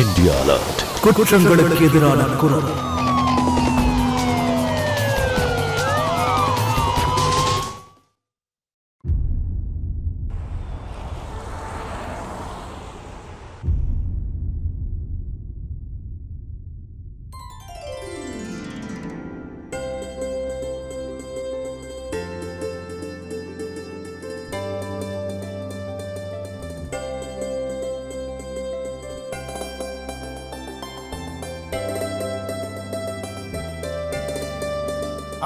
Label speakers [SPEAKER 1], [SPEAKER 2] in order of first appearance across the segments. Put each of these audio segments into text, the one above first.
[SPEAKER 1] India alert.
[SPEAKER 2] குற்றங்களுக்கு எதிரான குரல்.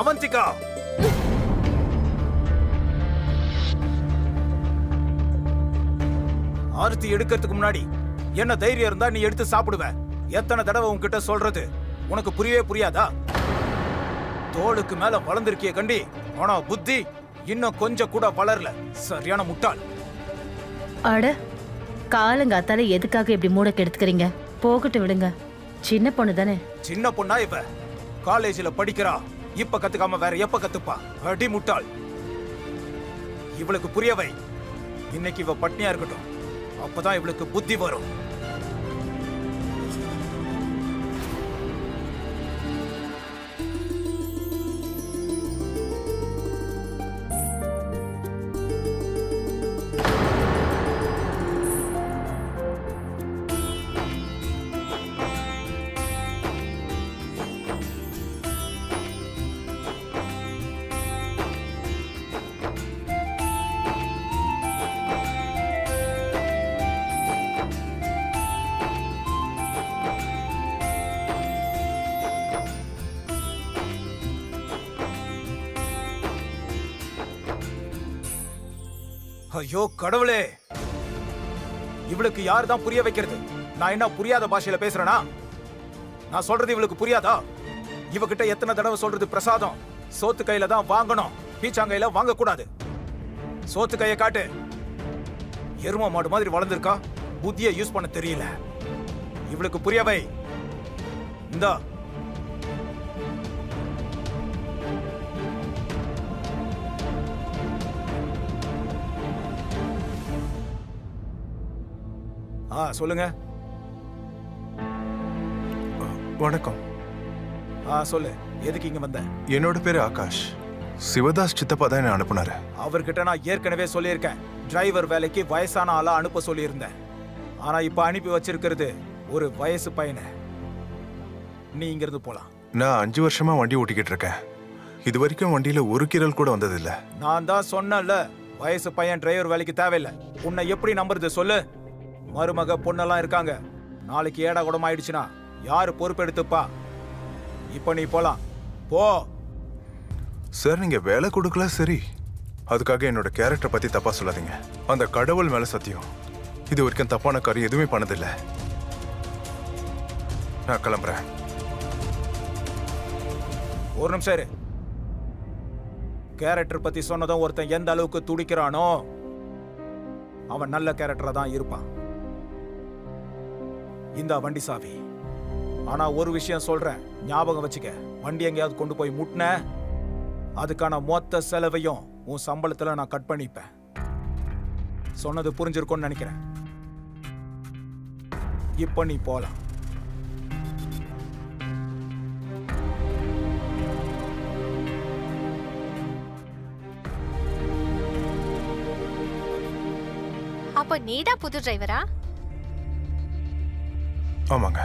[SPEAKER 3] அவந்திகா, ஆரத்தி எடுக்கிறதுக்கு முன்னாடி என்ன தைரியம் இருந்தா நீ எடுத்து சாப்பிடுவ. எத்தனை தடவை உன்கிட்ட சொல்றது, உனக்கு புரியவே புரியாதா? தோளுக்கு மேல வளர்ந்திருக்கிய கண்டி, ஆனா புத்தி இன்னும் கொஞ்சம் கூட வளரல. சரியான முட்டாள்.
[SPEAKER 4] அட, காலங்காத்தால எதுக்காக இப்படி மூட கெடுத்துக்கிறீங்க? போகட்டு விடுங்க, சின்ன பொண்ணு தானே.
[SPEAKER 3] சின்ன பொண்ணா இவ? காலேஜ்ல படிக்கிறா, இப்ப கத்துக்காம வேற எப்ப கத்துப்பா? அடி முட்டாள். இவளுக்கு புரியவை. இன்னைக்கு இவ பட்னியா இருக்கட்டும், அப்பதான் இவளுக்கு புத்தி வரும். ஐயோ கடவுளே, இவளுக்கு யார் தான் புரிய வைக்கிறது? நான் என்ன புரியாத பாஷையில பேசுறேனா? நான் சொல்றது இவளுக்கு புரியாதா? இவகிட்ட எத்தனை தடவை சொல்றது, பிரசாதம் சோத்து கையில தான் வாங்கணும், பீச்சாங்கையில வாங்க கூடாது. சோத்து கையை காட்டு. எரும மாடு மாதிரி வளர்ந்துருக்கா, புத்தியை யூஸ் பண்ண தெரியல. இவளுக்கு புரியவை. இந்தா சொல்லுங்க.
[SPEAKER 5] வணக்கம்.
[SPEAKER 3] சொல்லு, எதுக்கு இங்க வந்த?
[SPEAKER 5] என்னோட பேரு ஆகாஷ். சிவதாஸ் சித்தப்பா தான் என்ன அனுப்புனாரு.
[SPEAKER 3] அவர்கிட்ட நான் ஏற்கனவே சொல்லியிருக்கேன், டிரைவர் வேலைக்கு வயசான ஆளா அனுப்ப சொல்லியிருந்தேன். ஆனா இப்ப அனுப்பி வச்சிருக்கிறது ஒரு வயசு பையனை. நீ இங்க இருந்து போலாம்.
[SPEAKER 5] நான் 5 வருஷமா வண்டி ஓட்டிக்கிட்டு இருக்கேன். இது வரைக்கும் வண்டியில ஒரு கீரல் கூட வந்தது இல்ல.
[SPEAKER 3] நான் தான் சொன்னேன்ல, வயசு பையன் டிரைவர் வேலைக்கு தேவையில்லை. உன்னை எப்படி நம்புறது சொல்லு? மருமக பொண்ணெல்லாம் இருக்காங்க. நாளைக்கு ஏடா குடம் ஆயிடுச்சுன்னா யாரு பொறுப்பெடுத்துப்பா? இப்ப நீ போலாம், போ.
[SPEAKER 5] சார், நீங்க வேலை கொடுக்கல சரி, அதுக்காக என்னோட கேரக்டரை பத்தி தப்பா சொல்லாதீங்க. அந்த கடவுள் மேல சத்தியம், இது வரைக்கும் தப்பான காரியம் எதுவுமே பண்ணதில்லை. நான் கிளம்புறேன்.
[SPEAKER 3] ஒரு நிமிஷம் இரு. கேரக்டர் பத்தி சொன்னதும் ஒருத்தன் எந்த அளவுக்கு துடிக்கிறானோ அவன் நல்ல கேரக்டரா தான் இருப்பான். இந்த வண்டி சாவி. ஆனா ஒரு விஷயம் சொல்றேன், ஞாபகம் வச்சுக்க. வண்டி எங்கேயாவது கொண்டு போய் முட்டின, அதுக்கான மொத்த செலவையும் உன் சம்பளத்துல நான் கட் பண்ணிப்பேன். சொன்னது புரிஞ்சிருக்கும்னு நினைக்கிறேன். இப்ப நீ போலாம்.
[SPEAKER 6] அப்ப நீதான் புது டிரைவரா?
[SPEAKER 5] ஆமாங்க.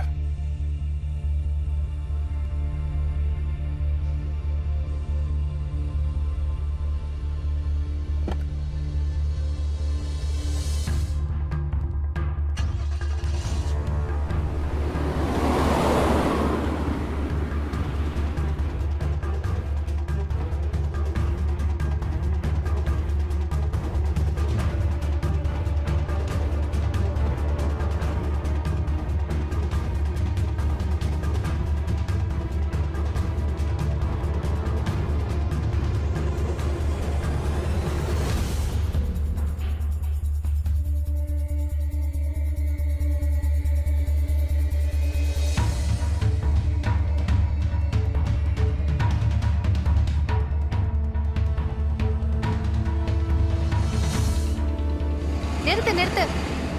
[SPEAKER 6] நிறுத்து நிறுத்து,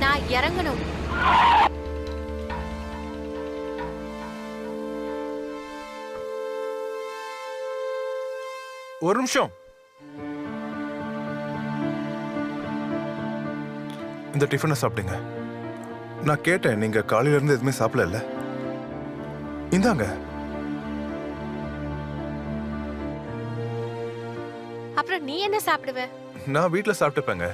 [SPEAKER 6] நான் இறங்கணும்.
[SPEAKER 5] ஒரு நிமிஷம். இந்த டிஃபனை சாப்பிடுங்க. நான் கேட்டேன், நீங்க காலையில இருந்து எதுவுமே சாப்பிடல. இந்தாங்க.
[SPEAKER 6] அப்புறம் நீ என்ன சாப்பிடுவ?
[SPEAKER 5] நான் வீட்ல சாப்பிட்டுப்பேங்க.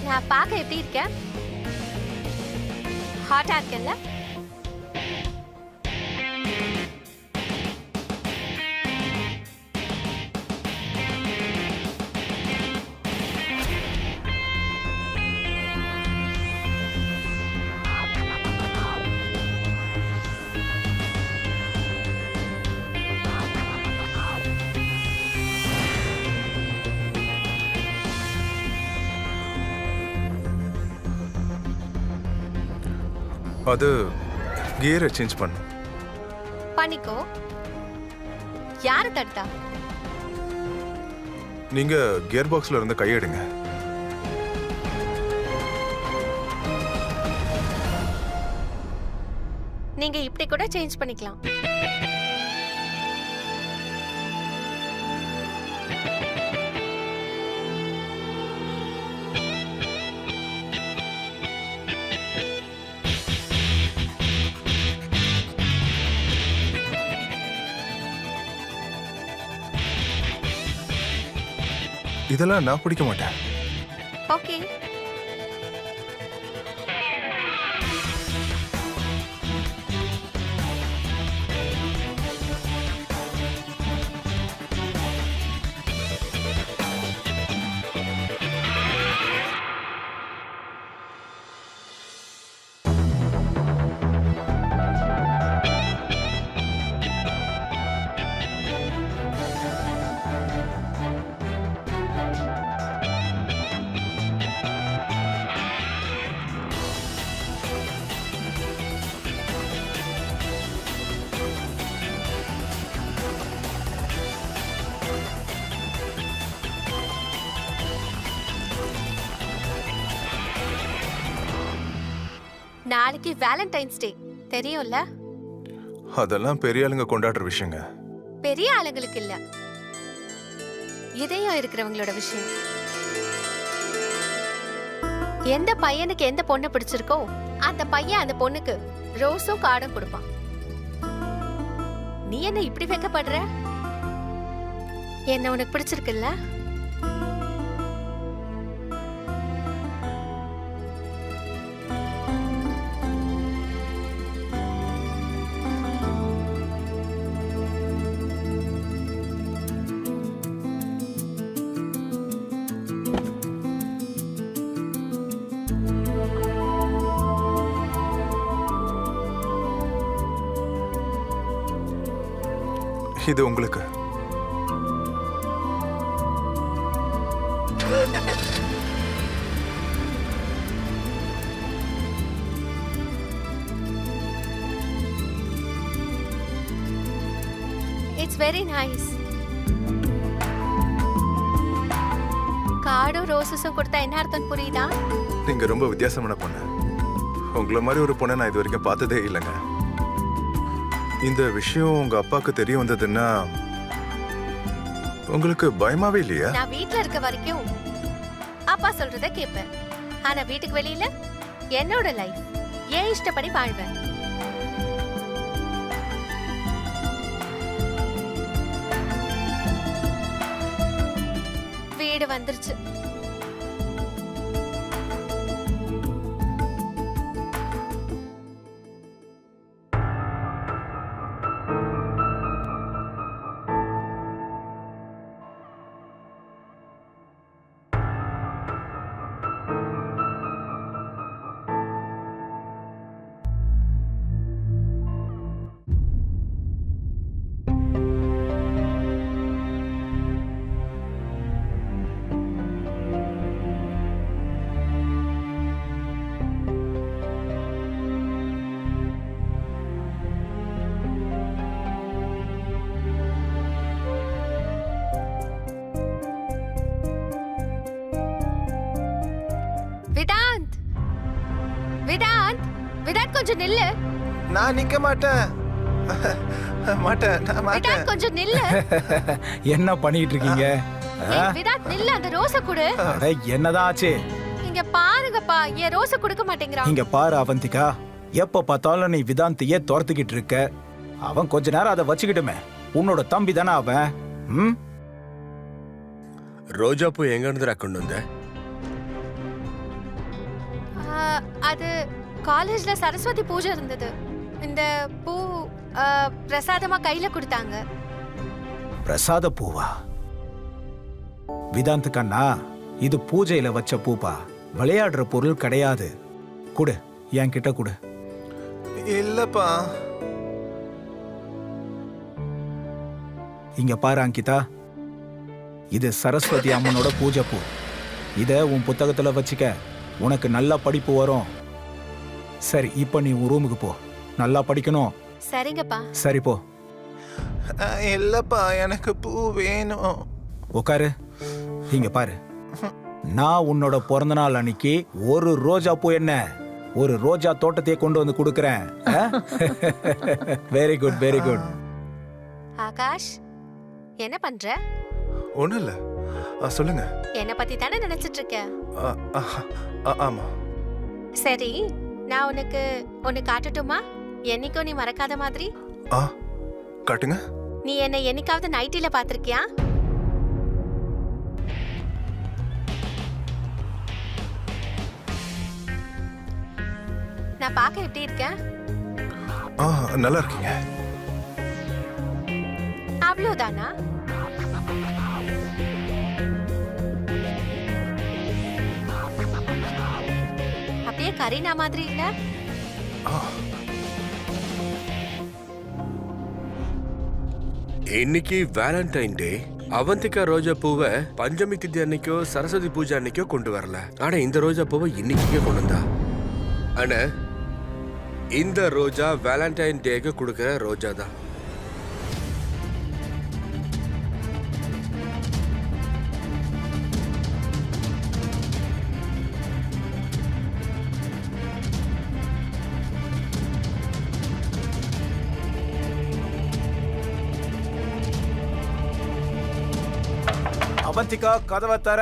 [SPEAKER 6] நான் பார்க்க எப்படி இருக்கேன்? ஹாட்டா இருக்கேன்ல?
[SPEAKER 5] அது கியரை சேஞ்ச் பண்ணு.
[SPEAKER 6] பண்ணிக்கோ. யாரு தடுத்தா?
[SPEAKER 5] நீங்க கியர் பாக்ஸ்ல இருந்து கையெடுங்க.
[SPEAKER 6] நீங்க இப்படி கூட சேஞ்ச் பண்ணிக்கலாம்.
[SPEAKER 5] இதெல்லாம் நான் பிடிக்க மாட்டேன்.
[SPEAKER 6] ஓகே. நாளைக்கு வேலண்டைன்ஸ் டே தெரியும்ல?
[SPEAKER 5] அதெல்லாம் பெரிய ஆளுங்க கொண்டாடுற விஷயங்க.
[SPEAKER 6] பெரிய ஆளுங்களுக்கு இல்ல, இதயம் இருக்கிறவங்களோட விஷயம். எந்த பையனுக்கு எந்த பொண்ணு பிடிச்சிருக்கோ அந்த பையன் அந்த பொண்ணுக்கு ரோஸும் கார்டும் கொடுப்பான். நீ என்ன இப்படி வெக்கப்படுற? என்ன உனக்கு பிடிச்சிருக்குல்ல?
[SPEAKER 5] இது உங்களுக்கு.
[SPEAKER 6] It's very nice. கார்டும் ரோசஸும் கொடுத்தா என்ன அர்த்தம் புரியுதா?
[SPEAKER 5] நீங்க ரொம்ப வித்தியாசமான பொண்ணு. உங்களை மாதிரி ஒரு பொண்ணை நான் இது வரைக்கும் பார்த்ததே இல்லைங்க. இந்த விஷயம் உங்க அப்பாவுக்கு தெரிய வந்ததுன்னா உங்களுக்கு பயமாவே இல்லையா?
[SPEAKER 6] நான் வீட்ல இருக்க வரைக்கும் அப்பா சொல்றத கேட்பேன். ஆனா வீட்டுக்கு வெளியில என்னோட லைஃப் ஏன் இஷ்டப்படி வாழ்வேன். வீடு வந்துருச்சு. விதாந்த், விதாந்த் கொஞ்சம் நில்லு.
[SPEAKER 5] நான் நிக்க மாட்டேன். மாட்டேன், நான் மாட்டேன்.
[SPEAKER 6] விதாந்த் கொஞ்சம் நில்லு.
[SPEAKER 3] என்ன பண்ணிட்டு இருக்கீங்க?
[SPEAKER 6] ஏய், விதாந்த் நில்லு, அந்த ரோஸ குடு.
[SPEAKER 3] அட, என்னதான் ஆச்சு?
[SPEAKER 6] இங்க பாருங்கப்பா, ஏன் ரோஸ கொடுக்க மாட்டேங்கிறான்?
[SPEAKER 3] இங்க பாரு அவந்திகா, எப்ப பார்த்தாலும் நீ விதாந்தியே துரத்துக்கிட்டு இருக்க. அவன் கொஞ்ச நேரம் அதை வச்சுக்கிட்டுமே. உன்னோட தம்பி தானே அவன். ம்?
[SPEAKER 1] ரோஜா பூ எங்க இருந்து கொண்டு வந்த?
[SPEAKER 6] அது காலேஜ்ல சரஸ்வதி பூஜை இருந்தது. இந்த பூ பிரசாதமா கையில கொடுத்தாங்க.
[SPEAKER 3] பிரசாத பூவா? விதாந்த் கண்ணா, இது பூஜையில வச்ச பூப்பா, விளையாடுற பொருள் கிடையாது. குடு, என்கிட்ட குடு.
[SPEAKER 5] இல்லப்பா.
[SPEAKER 3] இங்க பாரு அங்கிதா, இது சரஸ்வதி அம்மனோட பூஜை பூ. இத உன் புத்தகத்துல வச்சுக்க, உனக்கு நல்லா படிப்பு வரும். சரி, இப்ப நீ உன் ரூமுக்கு போ. நல்லா படிக்கணும்.
[SPEAKER 6] சரிங்கப்பா.
[SPEAKER 3] சரி, போ.
[SPEAKER 5] இல்லப்பா, எனக்கு பூ வேணும்.
[SPEAKER 3] உட்காரு. இங்க பாரு, நான் உன்னோட பிறந்த நாள் அன்னைக்கு ஒரு ரோஜா பூ என்ன, ஒரு ரோஜா தோட்டத்தையே கொண்டு வந்து கொடுக்கறேன். Very good, very good.
[SPEAKER 6] Akash, என்ன பண்ற?
[SPEAKER 5] ஒண்ணும் இல்ல. சொல்லுங்க.
[SPEAKER 6] என்ன பத்தி தானே நினைச்சிட்டு இருக்க?
[SPEAKER 5] ஆமா.
[SPEAKER 6] சரி, நான் உனக்கு ஒன்னு காட்டட்டுமா? என்னைக்கும் நீ மறக்காத மாதிரி.
[SPEAKER 5] காட்டுங்க.
[SPEAKER 6] நீ என்னை என்னைக்காவது நைட்டில பாத்திருக்கியா? நான் பார்க்க எப்படி இருக்கேன்?
[SPEAKER 5] நல்லா இருக்கீங்க.
[SPEAKER 6] அவ்வளவுதானா? அப்படியே கரீனா மாதிரி இல்ல?
[SPEAKER 1] இன்னைக்கு வேலண்டைன் டே. அவந்திகா ரோஜா பூவை பஞ்சமி திதி அன்னைக்கோ சரஸ்வதி பூஜை அன்னைக்கோ கொண்டு வரல. ஆனா இந்த ரோஜா பூவை இன்னைக்கே கொண்டு வந்தா. ஆனா இந்த ரோஜா வேலண்டைன் டேக்கு கொடுக்கிற ரோஜா தான்.
[SPEAKER 3] அவந்திகா, கதவை தர.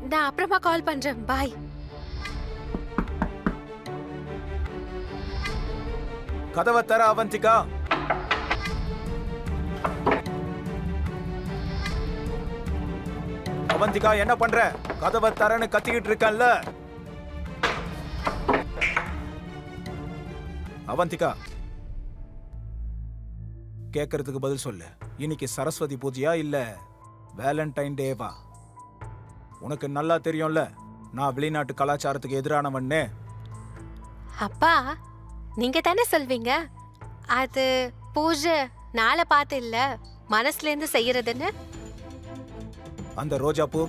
[SPEAKER 6] நான் அப்புறமா கால் பண்றேன். பாய்.
[SPEAKER 3] கதவை தர அவந்திகா. அவந்திகா, என்ன பண்ற? கதவை தரன்னு கத்திக்கிட்டு இருக்கல்ல. அவந்திகா, கேக்குறதுக்கு பதில் சொல்லு. இன்னைக்கு சரஸ்வதி பூஜையா இல்ல வேலண்டைன் டேவா? உனக்கு நல்லா தெரியும்ல, நான் வெளிநாட்டு கலாச்சாரத்துக்கு எதிரானவன்னு.
[SPEAKER 6] அப்பா, நீங்க தானே சொல்வீங்க அது பூஜை நாளை பார்த்து இல்ல மனசுல இருந்து செய்யறதுன்னு.
[SPEAKER 3] அந்த ரோஜா பூ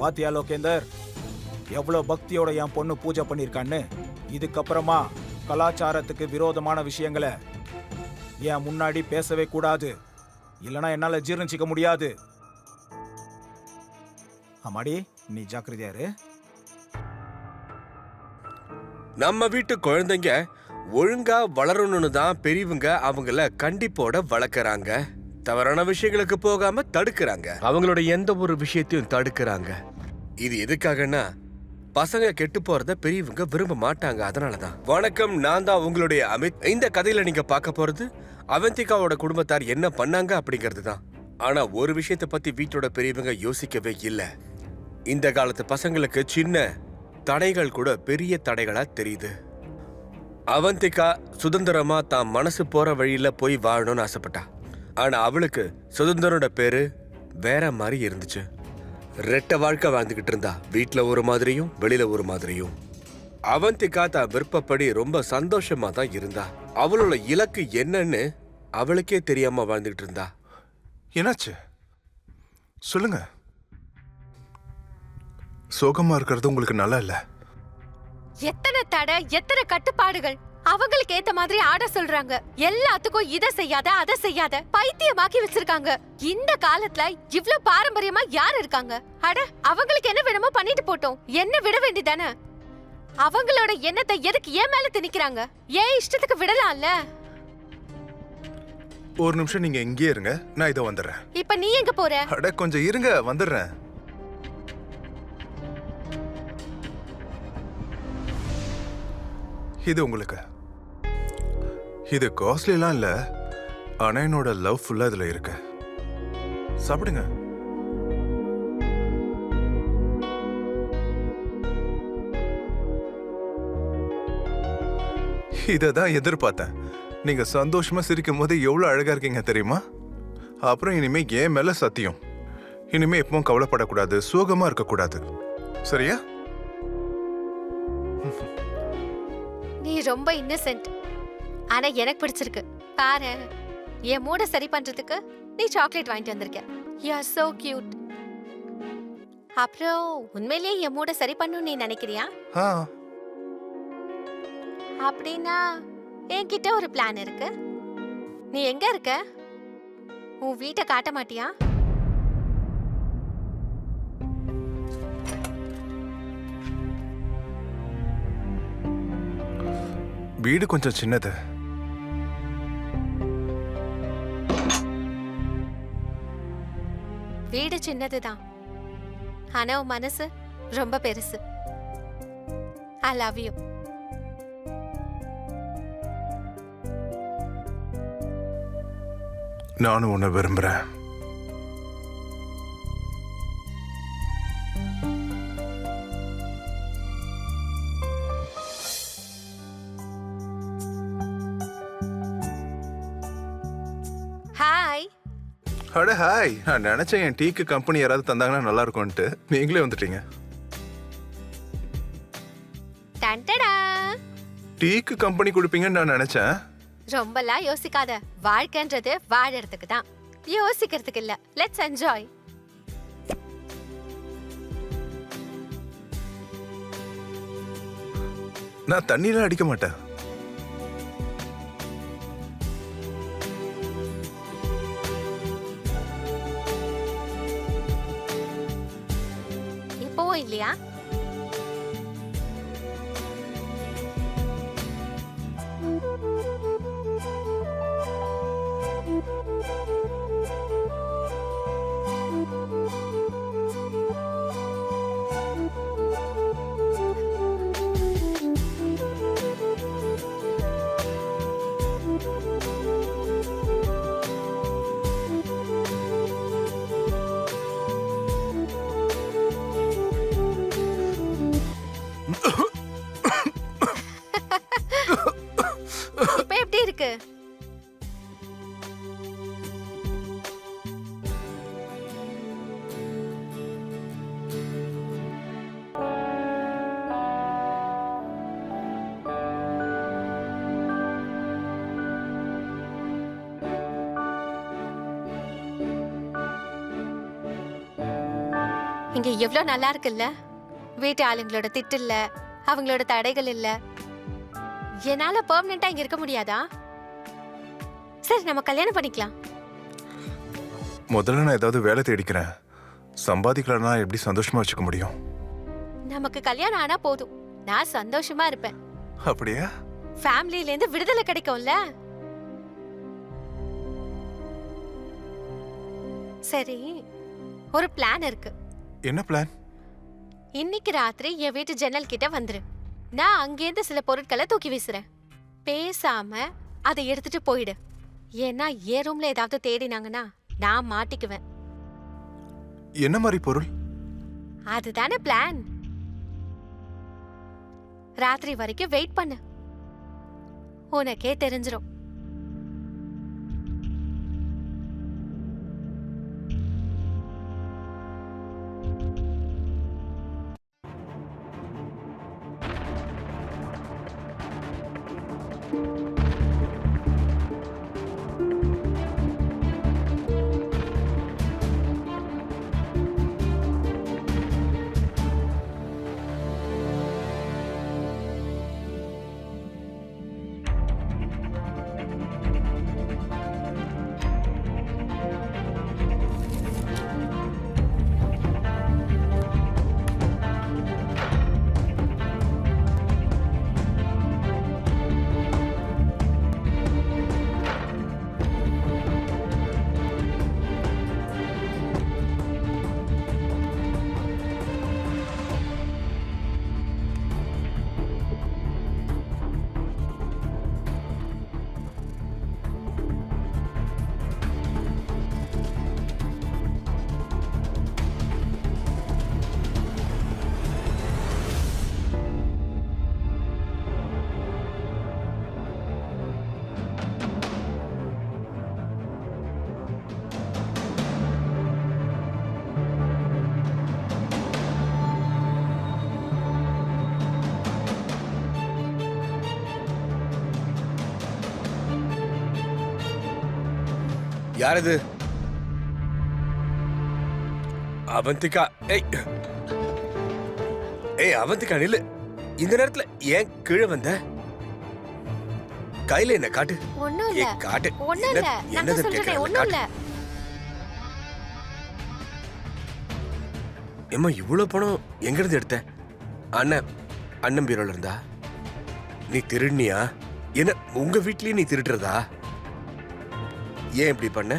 [SPEAKER 3] பாத்தியா லோகேந்தர், எவ்வளவு பக்தியோட என் பொண்ணு பூஜை பண்ணிருக்கான்னு. இதுக்கப்புறமா கலாச்சாரத்துக்கு விரோதமான விஷயங்களை என் முன்னாடி பேசவே கூடாது, இல்லனா என்னால ஜீர்ணிச்சிக்க முடியாது. அம்மாடி, நீ ஜாக்கிரதையாரு.
[SPEAKER 1] நம்ம வீட்டு குழந்தைங்க ஒழுங்கா வளரணும்னு தான் பெரியவங்க அவங்கள கண்டிப்போட வளர்க்கறாங்க. தவறான விஷயங்களுக்கு போகாம தடுக்கிறாங்க. அவங்களோட எந்த ஒரு விஷயத்தையும் தடுக்கிறாங்க. இது எதுக்காகன்னா, பசங்க கெட்டு போறத பெரியவங்க விரும்ப மாட்டாங்க. அதனாலதான். வணக்கம், நான் தான் உங்களுடைய அமித். இந்த கதையில நீங்க பார்க்க போறது அவந்திகாவோட குடும்பத்தார் என்ன பண்ணாங்க அப்படிங்கிறது தான். ஆனா ஒரு விஷயத்தை பத்தி வீட்டோட பெரியவங்க யோசிக்கவே இல்லை. இந்த காலத்து பசங்களுக்கு சின்ன தடைகள் கூட பெரிய தடைகளா தெரியுது. அவந்திகா சுதந்திரமா தான் மனசு போற வழியில போய் வாழணும்னு ஆசைப்பட்டா. ஆனா அவளுக்கு சுதந்திரோட பேரு வேற மாதிரி இருந்துச்சு. ரெட்ட வாழ்க்கை வாழ்ந்துகிட்டு இருந்தா, வீட்டுல ஒரு மாதிரியும் வெளியில ஒரு மாதிரியும். அவந்திகா தான் விருப்பப்படி ரொம்ப சந்தோஷமா தான் இருந்தா. அவளோட இலக்கு என்னன்னு அவளுக்கே தெரியாம வாழ்ந்துகிட்டு இருந்தா.
[SPEAKER 5] என்னாச்சு சொல்லுங்க. சோகமா இருக்கிறது உங்களுக்கு நல்லா இல்ல?
[SPEAKER 6] எத்தனை தடை, எத்தனை கட்டுப்பாடுகள். அவங்களுக்கு ஏத்த மாதிரி ஆட சொல்றாங்க. எல்லாத்துக்கும் இத செய்யாத அத செய்யாத பைத்தியமாக்கி வச்சிருக்காங்க. இந்த காலத்துல இவ்ளோ பாரம்பரியமா யார் இருக்காங்க? அட அவங்களுக்கு என்ன வேணுமோ பண்ணிட்டு போட்டோம், என்ன விட வேண்டியதானே? அவங்களோட எண்ணத்தை எதுக்கு ஏன் மேல திணிக்கிறாங்க? ஏன் இஷ்டத்துக்கு விடலாம்ல?
[SPEAKER 5] ஒரு நிமிஷம் நீங்க இங்கே இருங்க, நான் இதோ வந்துடுறேன்.
[SPEAKER 6] இப்ப நீ எங்க போற?
[SPEAKER 5] அட கொஞ்சம் இருங்க, வந்துடுறேன். இது உங்களுக்கு. இது காஸ்ட்லிலாம் இல்ல, ஆனா என்னோட லவ் ஃபுல்லா இதுல இருக்கு. சாப்பிடுங்க. இததான் எதிர்பார்த்தேன். நீங்க சந்தோஷமா சிரிக்கும் போது எவ்வளவு அழகா இருக்கீங்க தெரியுமா? அப்புறம் இனிமே ஏன் மேல சத்தியம், இனிமே எப்பவும் கவலைப்படக்கூடாது, சோகமா இருக்கக்கூடாது, சரியா?
[SPEAKER 6] நீ ரொம்ப இன்னசென்ட். ஆனா எனக்கு பிடிச்சிருக்கு. பாரு, என் மூட சரி பண்றதுக்கு நீ சாக்லேட் வாங்கிட்டு வந்திருக்க. You are so cute. அப்புறம் உண்மையிலேயே என் மூட சரி பண்ணணும்னு நீ நினைக்கிறியா?
[SPEAKER 5] ஆ,
[SPEAKER 6] அப்படின்னா என்கிட்ட ஒரு பிளான் இருக்கு. நீ எங்க இருக்க? உன் வீட்டை காட்ட மாட்டியா?
[SPEAKER 5] வீடு கொஞ்சம் சின்னது.
[SPEAKER 6] வீடு சின்னதுதான், ஆனா உன் மனசு ரொம்ப பெருசு. I love you.
[SPEAKER 5] நானும் உன்னை விரும்புறேன்.
[SPEAKER 6] ஹாய்.
[SPEAKER 5] அட ஹாய். நான் நினைச்சேன் என் டீக்கு கம்பெனி யாராவது தந்தாங்கன்னா நல்லா இருக்கும்ட்டு. நீங்களே வந்துட்டீங்க.
[SPEAKER 6] டண்டடா.
[SPEAKER 5] டீக்கு கம்பெனி கொடுப்பீங்கன்னு நான் நினைச்சேன்.
[SPEAKER 6] ரொம்பலாம் யோசிக்காத. வாழ்க்கைன்றது வாழறதுக்கு தான், யோசிக்கிறதுக்கு இல்ல. Let's enjoy.
[SPEAKER 5] நான் தண்ணியெல்லாம் அடிக்க மாட்டேன்.
[SPEAKER 6] இப்பவும் இல்லையா? இப்ப எப்படி இருக்கு? இங்க எவ்வளவு நல்லா இருக்குல்ல? வீட்டு ஆளுங்களோட திட்டு இல்ல, அவங்களோட தடைகள் இல்ல. என்னால பெர்மனண்டா இங்க இருக்க முடியாதா? சரி, நம்ம கல்யாணம் பண்ணிக்கலாம்.
[SPEAKER 5] முதல்ல நான் ஏதாவது வேலை தேடிக்கிறேன். சம்பாதிக்கலன்னா எப்படி சந்தோஷமா வச்சுக்க முடியும்?
[SPEAKER 6] நமக்கு கல்யாணம் ஆனா போதும், நான் சந்தோஷமா இருப்பேன்.
[SPEAKER 5] அப்படியா?
[SPEAKER 6] ஃபேமிலில இருந்து விடுதலை கிடைக்கும்ல. சரி, ஒரு பிளான் இருக்கு.
[SPEAKER 5] என்ன பிளான்?
[SPEAKER 6] இன்னைக்கு ராத்திரி என் வீட்டு ஜன்னல் கிட்ட வந்துரு. நான் அங்கேருந்து சில பொருட்களை தூக்கி வீசுறேன். பேசாம அதை எடுத்துட்டு போயிடு. ஏன்னா என் ரூம்ல ஏதாவது தேடினாங்கன்னா நான் மாட்டிக்குவேன்.
[SPEAKER 5] என்ன மாதிரி பொருள்?
[SPEAKER 6] அதுதானே பிளான். ராத்திரி வரைக்கும் வெயிட் பண்ணு, உனக்கே தெரிஞ்சிரும்.
[SPEAKER 1] யாரது? அவந்திகா. ஏய் ஏய் அவந்திகா நில்லு. இந்த நேரத்துல ஏன் கீழே வந்த? கையில என்ன காட்டு.
[SPEAKER 6] ஒண்ணும் இல்ல.
[SPEAKER 1] ஏய் காட்டு.
[SPEAKER 6] ஒண்ணும் இல்ல. நான்
[SPEAKER 1] என்னது
[SPEAKER 6] சொல்றேன்
[SPEAKER 1] கேக்குறேன்
[SPEAKER 6] ஒண்ணும் இல்ல.
[SPEAKER 1] ஏம்மா இவ்வளவு பணம் எங்க இருந்து எடுத்த? அண்ணன் பீரோல இருந்தா? நீ திருடினியா? என்ன உங்க வீட்லயே நீ திருடுறதா? ஏன் இப்படி பண்ண?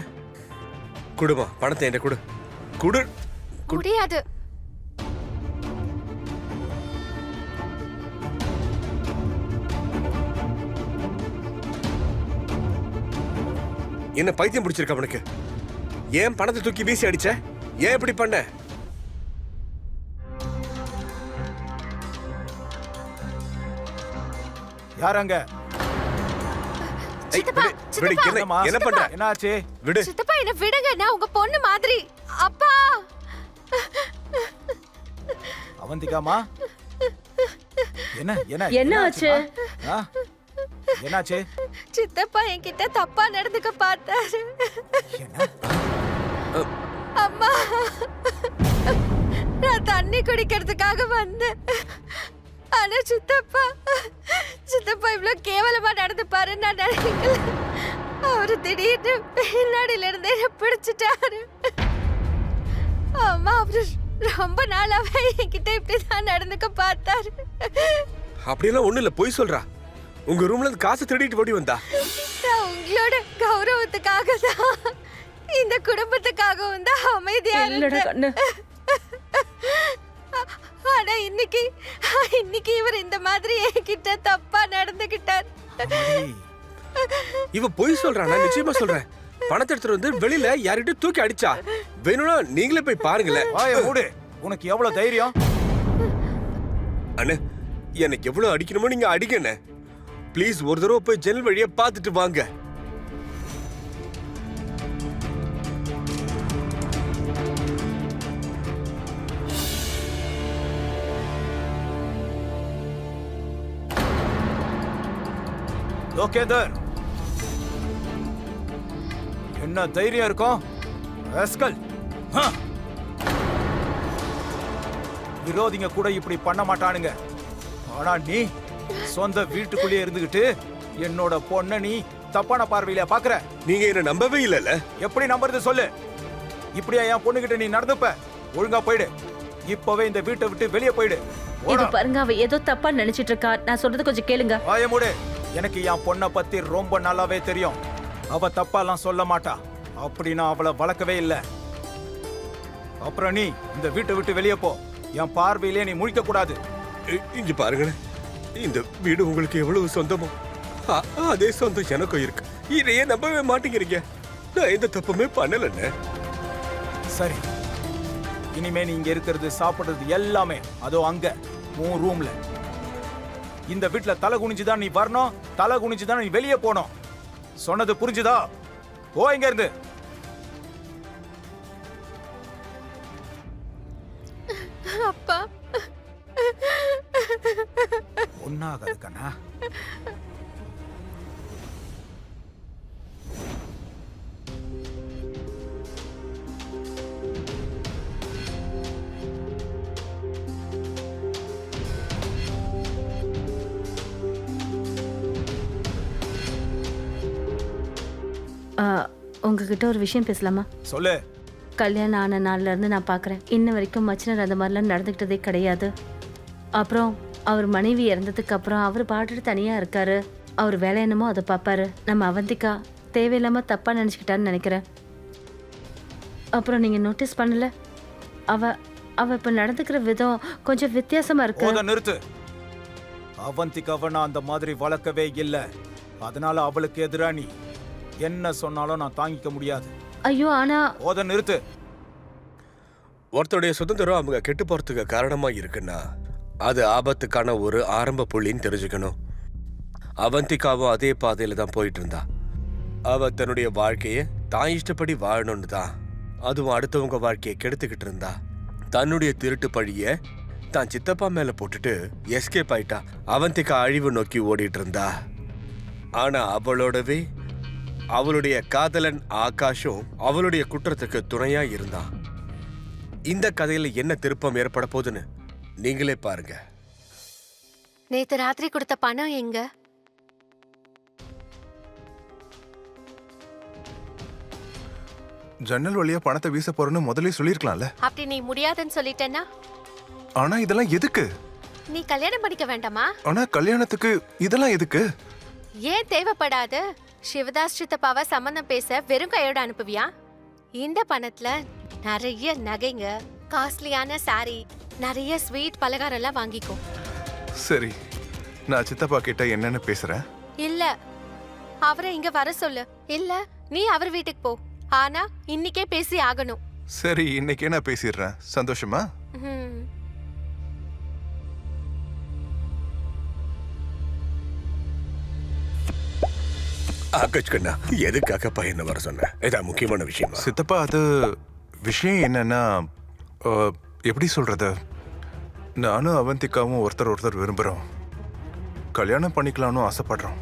[SPEAKER 1] குடுமா பணத்தை என்ன குடு. குடு.
[SPEAKER 6] முடியாது.
[SPEAKER 1] என்ன பைத்தியம் பிடிச்சிருக்க அவனுக்கு? ஏன் பணத்தை தூக்கி வீசி அடிச்ச? ஏன் இப்படி பண்ண?
[SPEAKER 3] யாரங்க?
[SPEAKER 1] ஏய்,
[SPEAKER 6] சித்தப்பா,
[SPEAKER 1] விடு, விடு,
[SPEAKER 6] சித்தப்பா.
[SPEAKER 1] என்ன என்ன பண்ற?
[SPEAKER 3] என்னாச்சு?
[SPEAKER 1] விடு.
[SPEAKER 6] சித்தப்பா என்ன விடுங்க, நான் உங்க பொண்ணு மாதிரி. அப்பா
[SPEAKER 3] அவந்திகாமா, என்ன என்ன
[SPEAKER 4] என்ன ஆச்சு?
[SPEAKER 3] ஆ? என்னாச்சு?
[SPEAKER 6] சித்தப்பா என்கிட்ட தப்பா நடந்துக்க பார்த்தாரு.
[SPEAKER 3] என்ன?
[SPEAKER 6] அம்மா, நான் தண்ணி குடிக்கிறதுக்காக வந்தேன். ஆனா சித்தப்பா இவ்வளவு கேவலமா நடந்து பாரு நான் நினைக்கல. அவரு திடீர்னு பின்னாடியில இருந்து என்ன பிடிச்சிட்டாரு. அம்மா, அவரு ரொம்ப நாளாவே என்கிட்ட இப்படிதான் நடந்துக்க பார்த்தாரு.
[SPEAKER 1] அப்படியெல்லாம் ஒண்ணு இல்ல, பொய் சொல்றா. உங்க ரூம்ல இருந்து காசு திருடிட்டு ஓடி வந்தா?
[SPEAKER 6] நான் உங்களோட கௌரவத்துக்காக தான், இந்த குடும்பத்துக்காகவும் தான் அமைதியா
[SPEAKER 4] இல்லடா கண்ணு.
[SPEAKER 6] ஆனா இன்னைக்கு இவர் இந்த மாதிரி என்கிட்ட தப்பா நடந்துகிட்டார்.
[SPEAKER 1] இவ பொய் சொல்றா. நான் நிச்சயமா சொல்றேன். பணத்தை எடுத்துட்டு வந்து வெளியில யார்கிட்ட தூக்கி அடிச்சா. வேணும்னா நீங்களே போய் பாருங்களேன்.
[SPEAKER 3] வாயை மூடு. உனக்கு எவ்வளவு தைரியம்?
[SPEAKER 1] அண்ணே, எனக்கு எவ்வளவு அடிக்கணுமோ நீங்க அடிக்கண்ணே. ப்ளீஸ் ஒரு தடவை போய் ஜன்னல் வழியா பார்த்துட்டு வாங்க.
[SPEAKER 3] லோகேந்தர், என்ன தைரியம் இருக்கும்? ராஸ்கல். விரோதிங்க கூட இப்படி பண்ண மாட்டானுங்க. ஆனா நீ சொந்த வீட்டுக்குள்ளே இருந்துகிட்டு என்னோட பொண்ண நீ தப்பான பார்வையில பாக்குற.
[SPEAKER 1] நீங்க என்ன நம்பவே இல்லல.
[SPEAKER 3] எப்படி நம்புறது சொல்லு? இப்படியா என் பொண்ணுகிட்ட நீ நடந்துப்ப? ஒழுங்கா போயிடு. இப்பவே இந்த வீட்டை விட்டு வெளியே போயிடு.
[SPEAKER 4] இது பாருங்க, அவ ஏதோ தப்பா நினைச்சிட்டு இருக்கா. நான் சொல்றது கொஞ்சம் கேளுங்க.
[SPEAKER 3] வாயை மூடு. எனக்கு என் பொண்ணை பத்தி ரொம்ப நல்லாவே தெரியும். அவ தப்பாலாம் சொல்ல மாட்டா. அப்படின்னா அவளை வளர்க்கவே இல்லை. அப்புறம் நீ இந்த வீட்டை விட்டு வெளியே போ. என் பார்வையிலே நீ முழிக்க கூடாது.
[SPEAKER 1] இங்க பாருங்களேன், இந்த வீடு உங்களுக்கு எவ்வளவு சொந்தமோ அதே சொந்தம் எனக்கும் இருக்கு. இதையே நம்பவே மாட்டேங்கிறீங்க. நான் எந்த தப்புமே பண்ணலன்னு.
[SPEAKER 3] சரி, இனிமே நீ இங்க இருக்கிறது சாப்பிடுறது எல்லாமே அதோ அங்க உன் ரூம்ல. இந்த வீட்டுல தலை குனிஞ்சுதான் நீ வரணும், தலை குனிஞ்சுதான் நீ வெளியே போனோம். சொன்னது புரிஞ்சுதா? போ இங்க இருந்து.
[SPEAKER 6] அப்பா,
[SPEAKER 3] ஒன்னாகாது கண்ணா.
[SPEAKER 4] உங்ககிட்ட ஒரு விஷயம் பேசலாமா?
[SPEAKER 3] சொல்லு.
[SPEAKER 4] கல்யாணம் ஆன நாள்ல இருந்து நான் பாக்குறேன், இன்ன வரைக்கும் மச்சினர் அந்த மாதிரிலாம் நடந்துக்கிட்டதே கிடையாது. அப்புறம் அவர் மனைவி இறந்ததுக்கு அப்புறம் அவர் பாட்டுட்டு தனியா இருக்காரு. அவர் வேலை என்னமோ அதை பார்ப்பாரு. நம்ம அவந்திகா தேவையில்லாம தப்பா நினைச்சுக்கிட்டான்னு நினைக்கிறேன். அப்புறம் நீங்க நோட்டீஸ் பண்ணல, அவ இப்ப நடந்துக்கிற விதம் கொஞ்சம் வித்தியாசமா இருக்கு.
[SPEAKER 3] போத நிறுத்து. அவந்திகாவை நான் அந்த மாதிரி வளர்க்கவே இல்லை. அதனால அவளுக்கு எதிரா நீ என்ன சொன்னாலும் நான் தாங்கிக்க முடியாது.
[SPEAKER 4] ஐயோ, ஆனா
[SPEAKER 3] போத நிறுத்து.
[SPEAKER 1] ஒருத்தருடைய சுதந்திரம் அவங்க கெட்டு போறதுக்கு காரணமா இருக்குன்னா அது ஆபத்துக்கான ஒரு ஆரம்ப புள்ளின்னு தெரிஞ்சுக்கணும். அவந்திகாவும் அதே பாதையில தான் போயிட்டு இருந்தா. அவ தன்னுடைய வாழ்க்கைய தான் இஷ்டப்படி வாழணும்னு தான், அதுவும் அடுத்தவங்க வாழ்க்கையை கெடுத்துக்கிட்டு இருந்தா. தன்னுடைய திருட்டு பழிய தான் சித்தப்பா மேல போட்டுட்டு எஸ்கேப் ஆயிட்டா. அவந்திகா அழிவு நோக்கி ஓடிட்டு இருந்தா. ஆனா அவளோடவே அவளுடைய காதலன் ஆகாஷும் அவளுடைய குற்றத்துக்கு துணையா இருந்தான். இந்த கதையில என்ன திருப்பம் ஏற்பட போகுதுன்னு நீங்களே பாருங்க.
[SPEAKER 6] நேத்து ராத்திரி கொடுத்த பணம் எங்க?
[SPEAKER 5] ஜன்னல் வழியா பணத்தை வீச போறேன்னு முதல்ல சொல்லிருக்கலாம்ல.
[SPEAKER 6] அப்படி நீ முடியாதுன்னு சொல்லிட்டேன்னா
[SPEAKER 5] ஆனா இதெல்லாம் எதுக்கு?
[SPEAKER 6] நீ கல்யாணம் பண்ணிக்க வேண்டாமா?
[SPEAKER 5] ஆனா கல்யாணத்துக்கு இதெல்லாம் எதுக்கு?
[SPEAKER 6] ஏன் தேவைப்படாது? சிவதாஸ் சித்தப்பாவை சம்மந்தம் பேச வெறும் கையோட அனுப்புவியா? இந்த பணத்துல நிறைய நகைங்க, காஸ்ட்லியான சாரி, நிறைய ஸ்வீட் பலகாரம் எல்லாம் வாங்கிக்கோ.
[SPEAKER 5] சரி, நான் சித்தப்பா கிட்ட என்னன்னு பேசுறேன்.
[SPEAKER 6] இல்ல, அவரை இங்க வர சொல்லு. இல்ல, நீ அவர் வீட்டுக்கு போ. ஆனா இன்னைக்கே பேசி ஆகணும்.
[SPEAKER 5] சரி, இன்னைக்கே நான் பேசிடுறேன். சந்தோஷமா?
[SPEAKER 6] ம்.
[SPEAKER 1] ஆகாஷ் கண்ணா, எதுக்காக பையனை வர சொன்ன? இதான் முக்கியமான விஷயமா?
[SPEAKER 5] சித்தப்பா, அது விஷயம் என்னன்னா, எப்படி சொல்றது, நானும் அவந்திகாவும் ஒருத்தர் விரும்புறோம். கல்யாணம் பண்ணிக்கலாம்னு ஆசைப்படுறோம்.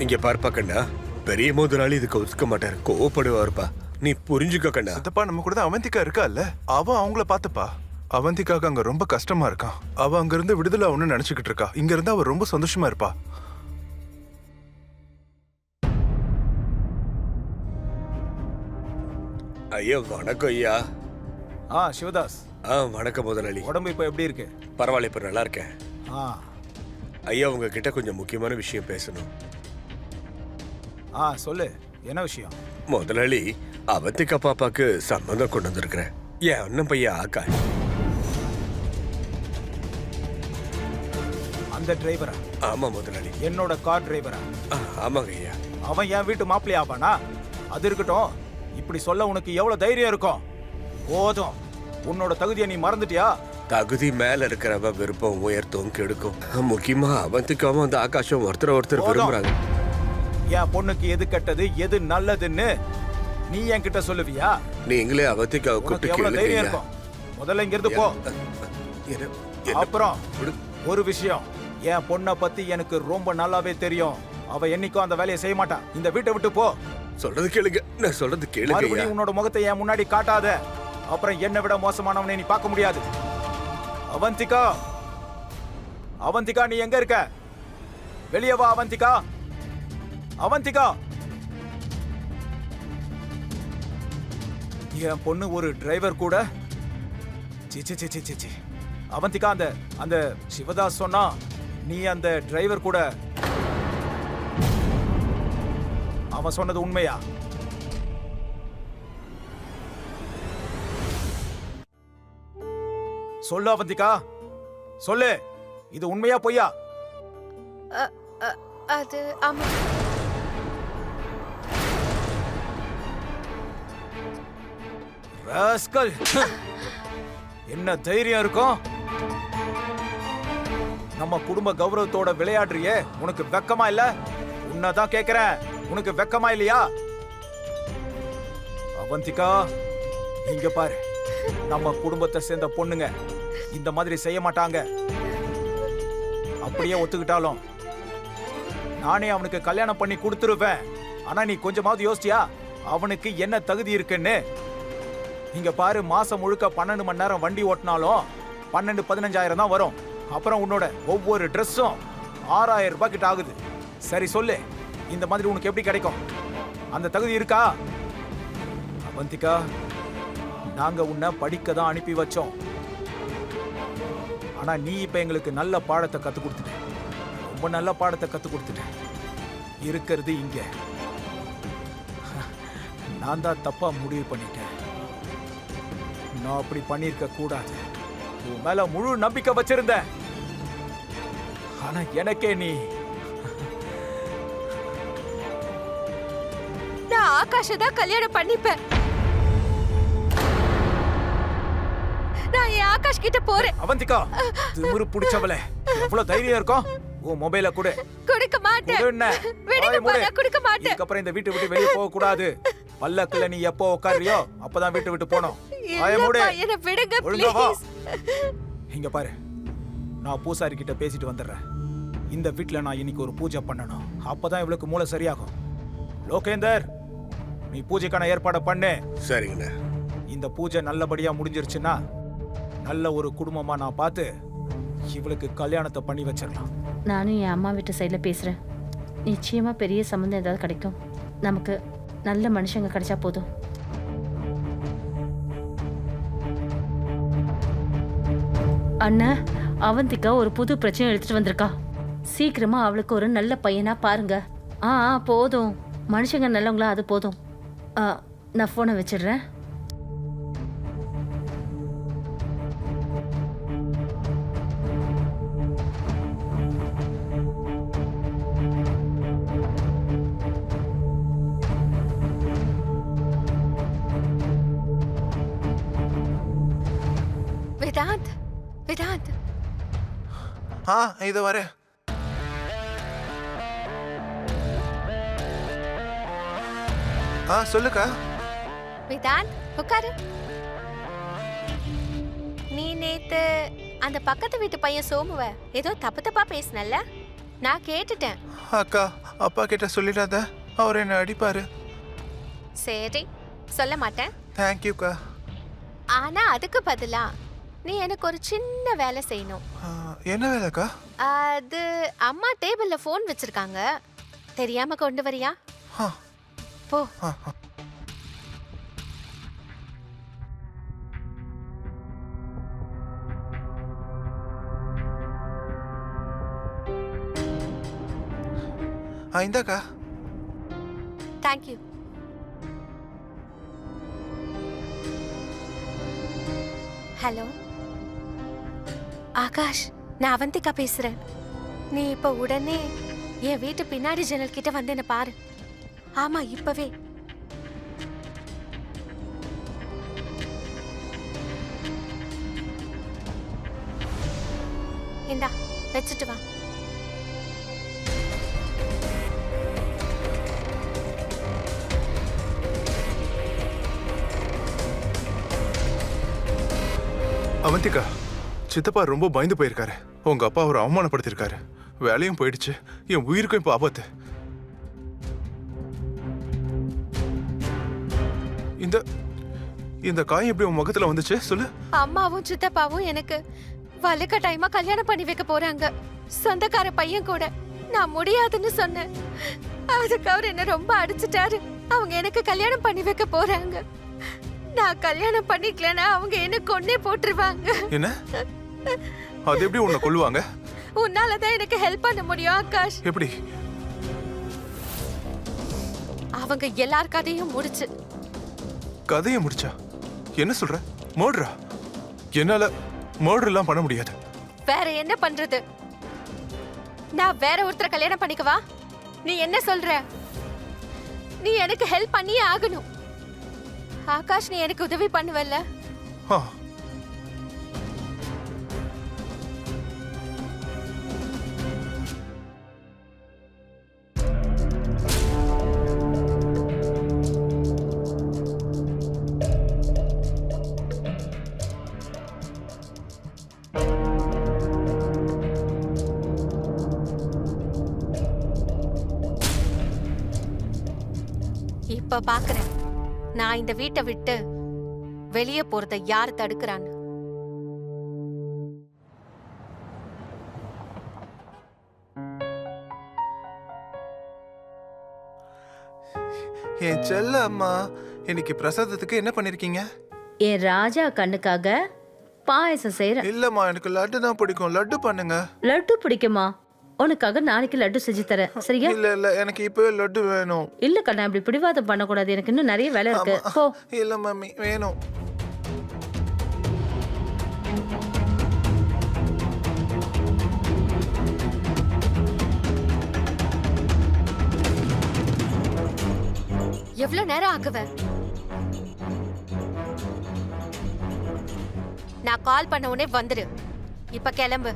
[SPEAKER 1] இங்க பார்ப்பா கண்ணா, பெரிய முதலாளி இதுக்கு ஒதுக்க மாட்டாரு, கோவப்படுவாருப்பா. நீ புரிஞ்சுக்க கண்ணா.
[SPEAKER 5] சித்தப்பா, நம்ம கூட தான் அவந்திகா இருக்கா இல்ல, அவ அவங்கள பாத்துப்பா. அவந்திகாக்கு அங்க ரொம்ப கஷ்டமா இருக்கான். அவ அங்க இருந்து விடுதலை ஒண்ணு நினைச்சுக்கிட்டு இருக்கா. இங்க இருந்து அவ ரொம்ப சந்தோஷமா இருப்பா.
[SPEAKER 1] ஐயா வணக்கம் ஐயா.
[SPEAKER 3] சிவதாஸ்,
[SPEAKER 1] வணக்கம் முதலாளி.
[SPEAKER 3] உடம்பு இப்ப எப்படி இருக்கு?
[SPEAKER 1] பரவாயில்ல, இப்ப நல்லா இருக்கேன்.
[SPEAKER 3] ஆ
[SPEAKER 1] ஐயா, உங்ககிட்ட கொஞ்சம் முக்கியமான விஷயம் பேசணும்.
[SPEAKER 3] சொல்லு, என்ன விஷயம்?
[SPEAKER 1] முதலாளி, அவந்திகா பாப்பாக்கு சம்மந்தம் கொண்டு வந்திருக்கிறேன். என் அண்ணன் பையன் ஆகாஷ்.
[SPEAKER 3] அந்த டிரைவரா?
[SPEAKER 1] ஆமா முதலாளி.
[SPEAKER 3] என்னோட கார் டிரைவரா?
[SPEAKER 1] ஆமாங்க ஐயா.
[SPEAKER 3] அவன் என் வீட்டு மாப்பிள்ளை ஆவானா? அது இருக்கட்டும், இப்படி சொல்ல உனக்கு எவ்வளவு தைரியம் இருக்கும்? போதும், உன்னோட தகுதியை நீ மறந்துட்டியா?
[SPEAKER 1] தகுதி மேல இருக்கிறவ விருப்பம் உயர்த்தும் கெடுக்கும். முக்கியமா அவந்திகாவும் அந்த ஆகாஷும் ஒருத்தர் விரும்புறாங்க.
[SPEAKER 3] என் பொண்ணுக்கு எது கெட்டது எது நல்லதுன்னு நீ என்கிட்ட சொல்லுவியா?
[SPEAKER 1] நீங்களே அவந்திகாவை
[SPEAKER 3] உனக்கு
[SPEAKER 1] கூப்பிட்டு
[SPEAKER 3] எவ்வளவு தைரியம்
[SPEAKER 1] கேளுங்க.
[SPEAKER 3] இருக்கும்? முதல்ல இங்க இருந்து போ. அப்புறம் ஒரு விஷயம், என் பொண்ணை பத்தி எனக்கு ரொம்ப நல்லாவே தெரியும். அவ என்னைக்கும் அந்த வேலையை செய்ய மாட்டான். இந்த வீட்டை விட்டு போ.
[SPEAKER 1] சொல்றது கேளுங்க, நான் சொல்றது கேளுங்க.
[SPEAKER 3] மறுபடியும் உன்னோட முகத்தை என் முன்னாடி காட்டாத. அப்புறம் என்னை விட மோசமானவனை நீ பார்க்க முடியாது. அவந்திகா, அவந்திகா, நீ எங்க இருக்க? வெளியே வா அவந்திகா. அவந்திகா, என் பொண்ணு ஒரு டிரைவர் கூட? சி சி சி சி சி சி. அவந்திகா, அந்த சிவதாஸ் சொன்னா நீ அந்த டிரைவர் கூட? அவன் சொன்னது உண்மையா? சொல்லு அவந்திகா, சொல்லு, இது உண்மையா பொய்யா?
[SPEAKER 6] அது ஆமா.
[SPEAKER 3] ராஸ்கல், என்ன தைரியம் இருக்கும்? நம்ம குடும்ப கௌரவத்தோட விளையாடுறியே, உனக்கு வெக்கமா இல்ல? உன்னதான் கேக்குறேன், உனக்கு வெக்கமா இல்லையா? அவந்திகா, இங்க பாரு, நம்ம குடும்பத்தை சேர்ந்த பொண்ணுங்க இந்த மாதிரி செய்ய மாட்டாங்க. அப்படியே ஒத்துக்கிட்டாலும் நானே அவனுக்கு கல்யாணம் பண்ணி கொடுத்துருவேன். ஆனா நீ கொஞ்சமாவது யோசிச்சியா அவனுக்கு என்ன தகுதி இருக்குன்னு? இங்க பாரு, மாசம் முழுக்க 12 மணி நேரம் வண்டி ஓட்டினாலும் 12-15,000 தான் வரும். அப்புறம் உன்னோட ஒவ்வொரு ட்ரெஸ்ஸும் 6,000 ரூபாய் கிட்ட ஆகுது. சரி சொல்லு, இந்த மாதிரி உனக்கு எப்படி கிடைக்கும்? அந்த தகுதி இருக்கா? அவந்திகா, நாங்க உன்னை படிக்க தான் அனுப்பி வச்சோம். ஆனா நீ இப்ப எங்களுக்கு நல்ல பாடத்தை கத்து கொடுத்துட்ட. ரொம்ப நல்ல பாடத்தை கத்து கொடுத்துட்ட. இருக்கிறது இங்க. நான் தான் தப்பா முடிவு பண்ணிட்டேன். நான் அப்படி பண்ணிருக்க கூடாது. உன் மேல முழு நம்பிக்கை வச்சிருந்தேன். ஆனா எனக்கே நீ.
[SPEAKER 6] நான் ஆகாஷை தான் கல்யாணம் பண்ணிப்பேன். நான் என் ஆகாஷ் கிட்ட போறேன்.
[SPEAKER 3] அவந்திகா, திமிரு புடிச்சவளே, எவ்வளவு தைரியம் இருக்கும்? உன் மொபைல கொடு.
[SPEAKER 6] கொடுக்க மாட்டேன். விடுங்கப்பா, நான் கொடுக்க மாட்டேன்.
[SPEAKER 3] இதுக்கப்புறம் இந்த வீட்டை விட்டு வெளியே போக கூடாது. பல்லக்குல நீ எப்போ உட்காரியோ அப்பதான் வீட்டை விட்டு போனோம். வாயை மூடு.
[SPEAKER 6] இல்லப்பா, என்னை விடுங்க
[SPEAKER 3] ஒழுங்கா வா.
[SPEAKER 6] ப்ளீஸ்.
[SPEAKER 3] இங்க பாரு, நான் பூசாரி கிட்ட பேசிட்டு வந்துடுறேன். இந்த வீட்ல நான் இன்னைக்கு ஒரு பூஜை பண்ணணும். அப்பதான் இவளுக்கு மூளை சரியாகும். லோகேந்தர், நீ பூஜைக்கான ஏற்பாடை பண்ணு.
[SPEAKER 1] சரிங்கண்ணா.
[SPEAKER 3] இந்த பூஜை நல்லபடியா முடிஞ்சிருச்சுன்னா நல்ல ஒரு குடும்பமா நான் பார்த்து இவளுக்கு கல்யாணத்தை பண்ணி வச்சிடலாம்.
[SPEAKER 4] நானும் என் அம்மா வீட்டு சைடில் பேசுகிறேன். நிச்சயமா பெரிய சம்மந்தம் ஏதாவது கிடைக்கும். நமக்கு நல்ல மனுஷங்க கிடைச்சா போதும். அண்ணா, அவந்திகா ஒரு புது பிரச்சனை எடுத்துட்டு வந்திருக்கா. சீக்கிரமா அவளுக்கு ஒரு நல்ல பையனா பாருங்க. போதும், மனுஷங்க நல்லவங்களா, அது போதும். நான் போனை வச்சிடுறேன்.
[SPEAKER 6] வேதாந்த், வேதாந்த்,
[SPEAKER 5] இது வரேன். சொல்லுக்கா.
[SPEAKER 6] வேதாந்த், உட்காரு. நீ நேத்து அந்த பக்கத்து வீட்டு பையன் சோமுவ ஏதோ தப்பு தப்பா பேசினல்ல? நான் கேட்டுட்டேன்.
[SPEAKER 5] அக்கா, அப்பா கிட்ட சொல்லிடாத, அவர் என்ன அடிப்பாரு.
[SPEAKER 6] சரி, சொல்ல மாட்டேன்.
[SPEAKER 5] தேங்க்யூக்கா.
[SPEAKER 6] ஆனா அதுக்கு பதிலா நீ எனக்கு ஒரு சின்ன வேலை செய்யணும்.
[SPEAKER 5] என்ன வேலைக்கா?
[SPEAKER 6] அது அம்மா டேபிள்ல ஃபோன் வச்சிருக்காங்க, தெரியாம கொண்டு வரியா? போ.
[SPEAKER 5] இந்தாக்கா.
[SPEAKER 6] தேங்க்யூ. ஹலோ ஆகாஷ், நான் அவந்திகா பேசுறேன். நீ இப்ப உடனே என் வீட்டு பின்னாடி ஜன்னல் கிட்ட வந்து என்ன பாரு. ஆமா, இப்பவே. இந்தா, வச்சுட்டு வா.
[SPEAKER 5] அவந்திகா, சித்தப்பா ரொம்ப பயந்து போயிருக்காரு. உங்க அப்பா அவரை அவமானப்படுத்திருக்காரு. வேலையும் போயிடுச்சு, என் உயிருக்கும் இப்ப ஆபத்து. இந்த இந்த காயம் எப்படி உன் முகத்துல வந்துச்சு சொல்லு.
[SPEAKER 6] அம்மாவும் சித்தப்பாவும் எனக்கு வலுக்கட்டாயமா கல்யாணம் பண்ணி வைக்க போறாங்க, சொந்தக்கார பையன் கூட. நான் முடியாதுன்னு சொன்னேன். அதுக்கு அவர் என்ன ரொம்ப அடிச்சிட்டாரு. அவங்க எனக்கு கல்யாணம் பண்ணி வைக்க போறாங்க. நான் கல்யாணம் பண்ணிக்கலன்னா அவங்க என்ன கொன்னே போட்டுருவாங்க.
[SPEAKER 5] என்ன? அது எப்படி உன்னை கொல்லுவாங்க?
[SPEAKER 6] உன்னாலதான் எனக்கு ஹெல்ப் பண்ண முடியும் ஆகாஷ்.
[SPEAKER 5] எப்படி?
[SPEAKER 6] அவங்க எல்லார் கதையும் முடிச்சு.
[SPEAKER 5] கதையை முடிச்சா? என்ன சொல்ற? மர்டரா? என்னால மர்டர் எல்லாம் பண்ண முடியாது.
[SPEAKER 6] வேற என்ன பண்றது? நான் வேற ஒருத்தரை கல்யாணம் பண்ணிக்கவா? நீ என்ன சொல்ற? நீ எனக்கு ஹெல்ப் பண்ணியே ஆகணும் ஆகாஷ். நீ எனக்கு உதவி பண்ணுவல்ல? இப்ப பாக்குறேன் நான் இந்த வீட்டை விட்டு வெளியே போறத யார் தடுக்கிறான்னு.
[SPEAKER 5] என் செல்ல அம்மா, இன்னைக்கு பிரசாதத்துக்கு என்ன பண்ணிருக்கீங்க?
[SPEAKER 4] என் ராஜா கண்ணுக்காக பாயசம் செய்யறேன்.
[SPEAKER 5] இல்லம்மா, எனக்கு லட்டு தான் பிடிக்கும். லட்டு பண்ணுங்க.
[SPEAKER 4] லட்டு பிடிக்குமா? உனக்காக நாளைக்கு லட்டு செஞ்சு தரேன், சரியா?
[SPEAKER 5] இல்ல இல்ல, எனக்கு இப்பவே லட்டு வேணும்.
[SPEAKER 4] இல்ல கண்ணா, இப்படி பிடிவாதம் பண்ணக்கூடாது. எனக்கு இன்னும் நிறைய வேலை இருக்கு. போ.
[SPEAKER 5] இல்ல மம்மி, வேணும்.
[SPEAKER 6] எவ்வளவு நேரம் ஆகுவ? நான் கால் பண்ண உடனே வந்துடு. இப்ப கிளம்பு.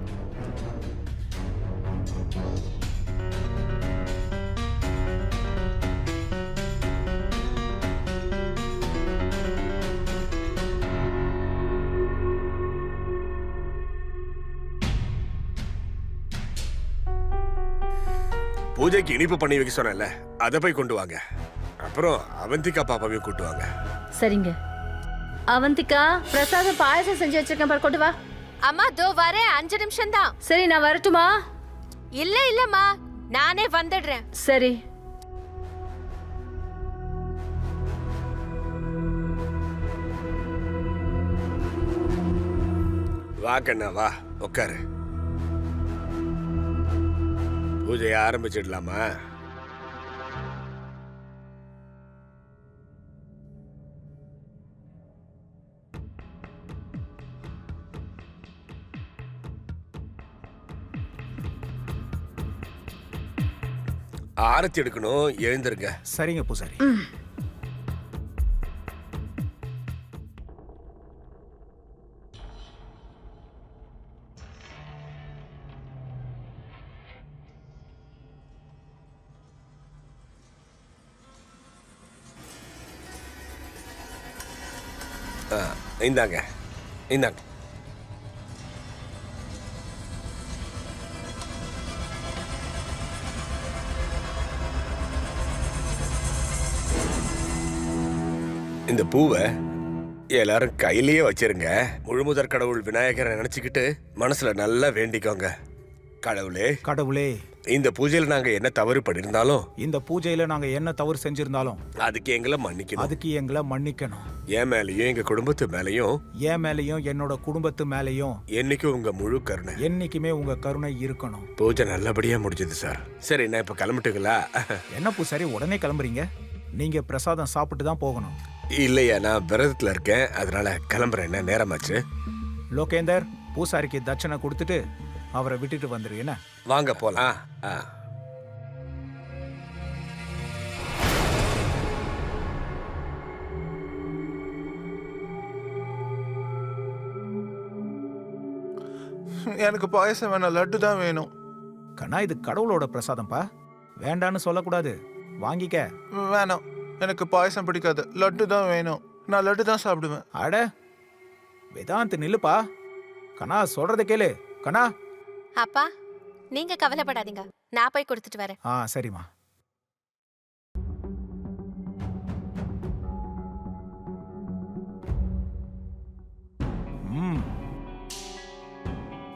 [SPEAKER 1] பூஜைக்கு இனிப்பு பண்ணி வைக்க சொன்னேன்ல, அதை போய் கொண்டு வாங்க. அப்புறம் அவந்திகா பாப்பாவையும் கூட்டு வாங்க.
[SPEAKER 4] சரிங்க. அவந்திகா, பிரசாதம் பாயசம் செஞ்சு வச்சிருக்கேன் பாரு, கொண்டு வா.
[SPEAKER 6] அம்மா தோ வரேன், 5 நிமிஷம் தான்.
[SPEAKER 4] சரி, நான் வரட்டுமா?
[SPEAKER 6] இல்லம்மா, நானே வந்துடுறேன்.
[SPEAKER 4] சரி.
[SPEAKER 1] வா கண்ணா, வா உட்காரு. பூஜையை ஆரம்பிச்சிடலாமா? ஆரத்தி எடுக்கணும், எழுந்திருங்க.
[SPEAKER 3] சரிங்க பூசாரி.
[SPEAKER 1] இந்தாங்க, இந்தாங்க. இந்த பூவை எல்லாரும் கையிலேயே வச்சிருங்க. முழுமுதற் கடவுள் விநாயகரை நினைச்சுக்கிட்டு மனசுல நல்லா வேண்டிக்கோங்க. கடவுளே,
[SPEAKER 3] கடவுளே,
[SPEAKER 1] இந்த பூஜையில நாங்க என்ன தவறு பண்ணிருந்தாலும்,
[SPEAKER 3] இந்த பூஜையில நாங்க என்ன தவறு செஞ்சிருந்தாலும்
[SPEAKER 1] அதுக்கு எங்களை மன்னிக்கணும்.
[SPEAKER 3] அதுக்கு எங்களை மன்னிக்கணும்.
[SPEAKER 1] என் மேலயும் எங்க குடும்பத்து மேலயும்,
[SPEAKER 3] என் மேலயும் என்னோட குடும்பத்து மேலயும்
[SPEAKER 1] என்னைக்கும் உங்க முழு கருணை,
[SPEAKER 3] என்னைக்குமே உங்க கருணை இருக்கணும்.
[SPEAKER 1] பூஜை நல்லபடியா முடிஞ்சது சார். சரி, நான் இப்ப கிளம்பிட்டுங்களா?
[SPEAKER 3] என்ன பூசாரி உடனே கிளம்புறீங்க? நீங்க பிரசாதம் சாப்பிட்டு தான் போகணும்.
[SPEAKER 1] இல்லையா, நான் விரதத்துல இருக்கேன், அதனால கிளம்புறேன். என்ன நேரமாச்சு?
[SPEAKER 3] லோகேந்தர், பூசாரிக்கு தட்சணை கொடுத்துட்டு அவரை விட்டுட்டு வந்துரு. என்ன?
[SPEAKER 1] வாங்க போலாம்.
[SPEAKER 5] எனக்கு பாயசம் வேணாம், லட்டு தான் வேணும்.
[SPEAKER 3] கண்ணா, இது கடவுளோட பிரசாதம்ப்பா, வேண்டான்னு சொல்லக்கூடாது. வாங்கிக்க.
[SPEAKER 5] வேணாம், எனக்கு பாயசம் பிடிக்காது, லட்டு தான் வேணும். நான் லட்டு தான் சாப்பிடுவேன்.
[SPEAKER 3] அட வேதாந்த், நில்லுப்பா. கண்ணா, சொல்றத கேளு. கண்ணா.
[SPEAKER 6] அப்பா, நீங்க கவலைப்படாதீங்க, நான் போய் கொடுத்துட்டு வரேன்.
[SPEAKER 3] சரிம்மா.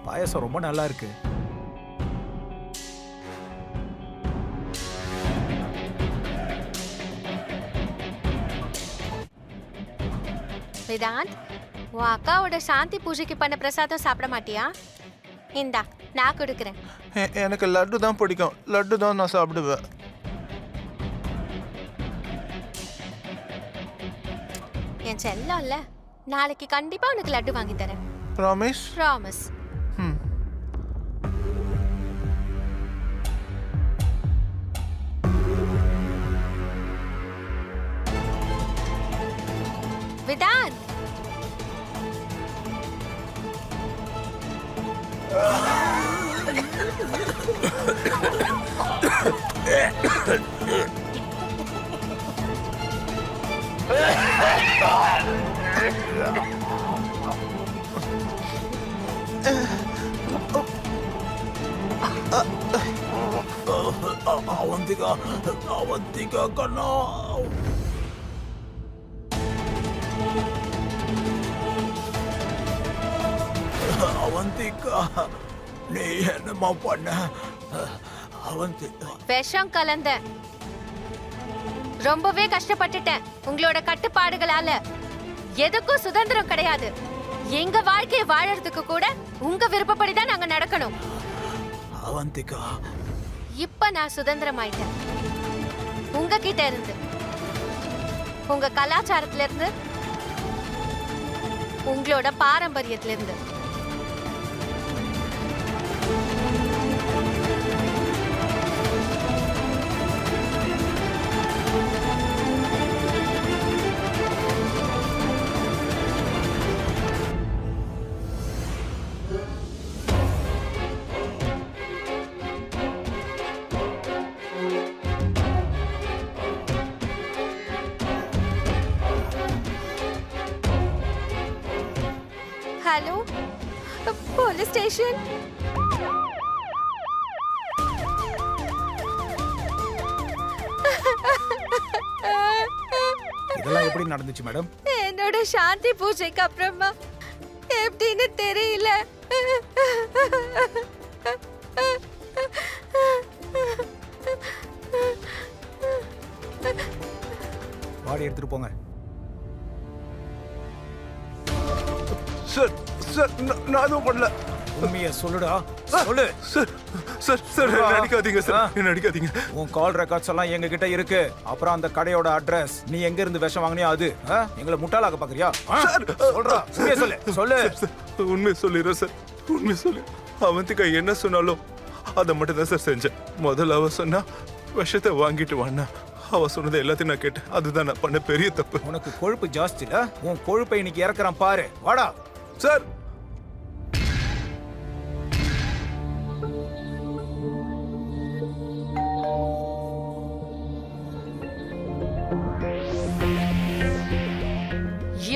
[SPEAKER 3] பாயசம் ரொம்ப நல்லா இருக்கு.
[SPEAKER 6] வேதாந்த், உன் அக்காவோட சாந்தி பூஜைக்கு பண்ண பிரசாதம் சாப்பிட மாட்டியா? இந்தா, நான் கொடுக்குறேன்.
[SPEAKER 5] எனக்கு லட்டு தான் பிடிக்கும், லட்டு தான் நான் சாப்பிடுவேன்.
[SPEAKER 6] என் செல்லம்ல, நாளைக்கு கண்டிப்பா உனக்கு லட்டு வாங்கி தரேன்.
[SPEAKER 5] ப்ராமிஸ்?
[SPEAKER 6] ப்ராமிஸ். வேதாந்த்,
[SPEAKER 3] அவந்திகா, அவந்திகா கண்ணா. அவந்திகா, நீ என்னமா பண்ண? அவந்திகா,
[SPEAKER 6] விஷம் கலந்த. ரொம்பவே கஷ்டப்பட்டுட்டேன் உங்களோட கட்டுப்பாடுகளால. எதுக்கும் சுதந்திரம் கிடையாது. எங்க வாழ்க்கையை வாழறதுக்கு கூட உங்க விருப்பப்படிதான் நாங்க நடக்கணும்.
[SPEAKER 3] அவந்திகா,
[SPEAKER 6] இப்ப நான் சுதந்திரம் ஆயிட்டேன். உங்ககிட்ட இருந்து, உங்க கலாச்சாரத்துல இருந்து, உங்களோட பாரம்பரியத்துல இருந்து. Hello, police station.
[SPEAKER 3] இதெல்லாம் எப்படி நடந்துச்சு மேடம்?
[SPEAKER 6] என்னோட சாந்தி பூஜைக்கு அப்புறமா எப்படின்னு தெரியல.
[SPEAKER 3] பாடி எடுத்துட்டு போங்க.
[SPEAKER 5] சார் சார் நான் எதுவும் பண்ணல.
[SPEAKER 3] உண்மையை சொல்லுடா, சொல்லு.
[SPEAKER 5] சார் சார் சார்
[SPEAKER 3] ஆ.
[SPEAKER 5] என்ன அடிக்காதீங்க
[SPEAKER 3] ஆ.
[SPEAKER 5] சார், என்ன அடிக்காதீங்க.
[SPEAKER 3] உன் கால் ரெக்கார்ட்ஸ் எல்லாம் எங்க கிட்ட இருக்கு. அப்புறம் அந்த கடையோட அட்ரஸ், நீ எங்க இருந்து விஷம் வாங்கினியோ அது. எங்களை முட்டாளாக்க பாக்குறியா? சொல்றா, உண்மையை சொல்லு, சொல்லு.
[SPEAKER 5] சார் உண்மையை சொல்லிடுறேன் சார், உண்மையை சொல்லு. அவந்திக்கா என்ன சொன்னாலும் அதை மட்டும் தான் சார் செஞ்சேன். முதல்ல அவ சொன்னா விஷத்தை வாங்கிட்டு வான்னா, அவ சொன்னதை எல்லாத்தையும் நான் கேட்டேன். அதுதான் நான் பண்ண பெரிய தப்பு.
[SPEAKER 3] உனக்கு கொழுப்பு ஜாஸ்தி இல்ல? உன் கொழுப்பை இன்னைக்கு இறக்குறான் பாரு. வாடா.
[SPEAKER 5] சார்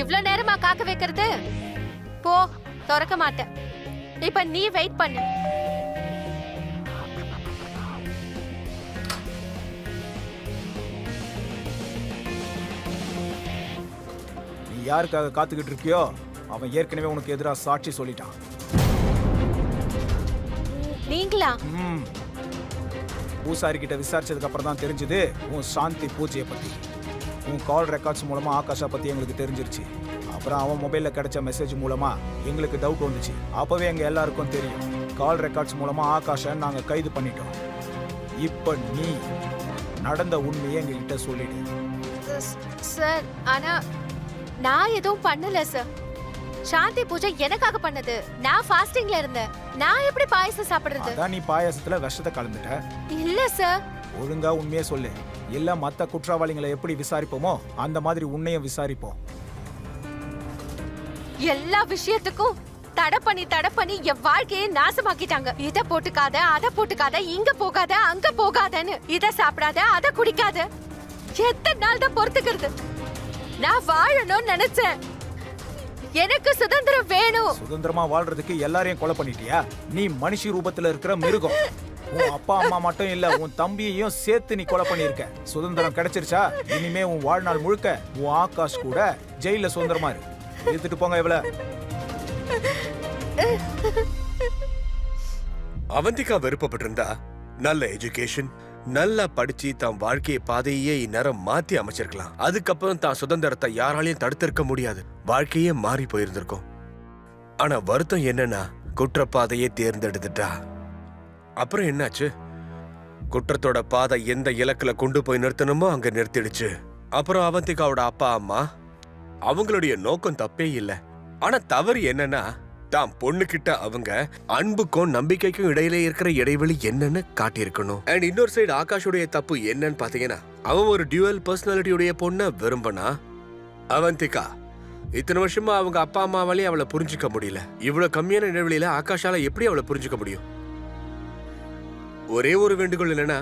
[SPEAKER 6] இவ்ளோ நேரமா காக்க வைக்கிறது? போ, திறக்க மாட்டேன். இப்ப நீ வெயிட் பண்ணு.
[SPEAKER 3] நீ யாருக்காக காத்துக்கிட்டு இருக்கியோ அவன் ஏற்கனவே உனக்கு எதிராக சாட்சி சொல்லிட்டான்.
[SPEAKER 6] நீங்களா?
[SPEAKER 3] பூசாரி கிட்ட விசாரிச்சதுக்கு அப்புறம் தான் தெரிஞ்சது உன் சாந்தி பூஜையை பத்தி. உன் கால் ரெக்கார்ட்ஸ் மூலமா ஆகாஷா பத்தி எங்களுக்கு தெரிஞ்சிருச்சு. அப்புறம் அவன் மொபைல்ல கிடைச்ச மெசேஜ் மூலமா எங்களுக்கு டவுட் வந்துச்சு. அப்பவே எங்க எல்லாருக்கும் தெரியும் கால் ரெக்கார்ட்ஸ் மூலமா ஆகாஷை நாங்க கைது பண்ணிட்டோம். இப்ப நீ நடந்த உண்மையை எங்ககிட்ட சொல்லிடு.
[SPEAKER 6] சார், ஆனா நான் எதுவும் பண்ணல சார். சாந்தி பூஜை எனக்காக பண்ணது. நான் ஃபாஸ்டிங்ல இருந்தேன். நான் எப்படி பாயசம் சாப்பிடுறது?
[SPEAKER 3] அதான் நீ பாயாசத்துல விஷத்தை கலந்துட்ட.
[SPEAKER 6] இல்ல சார்.
[SPEAKER 3] ஒழுங்கா உண்மையே சொல்லு. இல்ல மத்த குற்றவாளிகளை எப்படி விசாரிப்போமோ அந்த மாதிரி உன்னையும் விசாரிப்போம்.
[SPEAKER 6] எல்லா விஷயத்துக்கும் தடை பண்ணி என் வாழ்க்கையை நாசமாக்கிட்டாங்க. இத போட்டுக்காத, அத போட்டுக்காத, இங்க போகாத, அங்க போகாதன்னு. இத சாப்பிடாத, அத குடிக்காத. எத்தனை நாள் தான் பொறுத்துக்கிறது? நான் வாழணும்னு நினைச்சேன். எனக்கு சுதந்திரம் வேணும்.
[SPEAKER 3] சுதந்திரமா வாழ்றதுக்கு எல்லாரையும் கொலை பண்ணிட்டியா? நீ மனுஷி ரூபத்துல இருக்கிற மிருகம். உன் அப்பா அம்மா மட்டும் இல்ல, உன் தம்பியையும் சேர்த்து நீ கொலை பண்ணிருக்க. சுதந்திரம் கிடைச்சிருச்சா? இனிமே உன் வாழ்நாள் முழுக்க உன் ஆகாஷ் கூட ஜெயில சுதந்திரமா இரு. எடுத்துட்டு போங்க இவள.
[SPEAKER 1] அவந்திகா விருப்பப்பட்டிருந்தா நல்ல எஜுகேஷன், நல்லா படிச்சு தான் வாழ்க்கைய பாதையே இந்நேரம் மாத்தி அமைச்சிருக்கலாம். அதுக்கப்புறம் தான் சுதந்திரத்தை யாராலையும் தடுத்திருக்க முடியாது. வாழ்க்கையே மாறி போயிருந்திருக்கும். ஆனா வருத்தம் என்னன்னா குற்றப்பாதையே தேர்ந்தெடுத்துட்டா. அப்புறம் என்னாச்சு? குற்றத்தோட பாதை எந்த இலக்குல கொண்டு போய் நிறுத்தணுமோ அங்க நிறுத்திடுச்சு. அப்புறம் அவந்திகாவோட அப்பா அம்மா, அவங்களுடைய நோக்கம் தப்பே இல்லை. ஆனா தவறு என்னன்னா தான் பொண்ணு கிட்ட அவங்க அன்புக்கும் நம்பிக்கைக்கும் இடையில இருக்கிற இடைவெளி என்னன்னு காட்டியிருக்கணும். அண்ட் இன்னொரு சைடு ஆகாஷுடைய தப்பு என்னன்னு பாத்தீங்கன்னா, அவன் ஒரு டியூவல் பர்சனாலிட்டியுடைய பொண்ண விரும்பினா. அவந்திகா இத்தனை வருஷமா அவங்க அப்பா அம்மாவாலே அவளை புரிஞ்சுக்க முடியல. இவ்வளவு கம்மியான இடைவெளியில ஆகாஷால எப்படி அவளை புரிஞ்சுக்க முடியும்? ஒரே ஒரு வேண்டுகோள் என்னன்னா,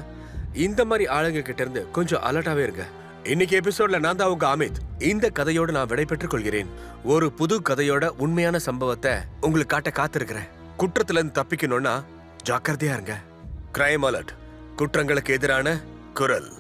[SPEAKER 1] இந்த மாதிரி ஆளுங்க கிட்ட இருந்து கொஞ்சம் அலர்ட்டாவே இருங்க. இன்னைக்கு எபிசோட்ல நான் தான் உங்க அமித். இந்த கதையோட நான் விடைபெற்றுக் கொள்கிறேன். ஒரு புது கதையோட உண்மையான சம்பவத்தை உங்களுக்கு காட்ட காத்திருக்கிறேன். குற்றத்துல இருந்து தப்பிக்கணும்னா ஜாக்கிரதையா இருங்க. கிரைம் அலர்ட், குற்றங்களுக்கு எதிரான குரல்.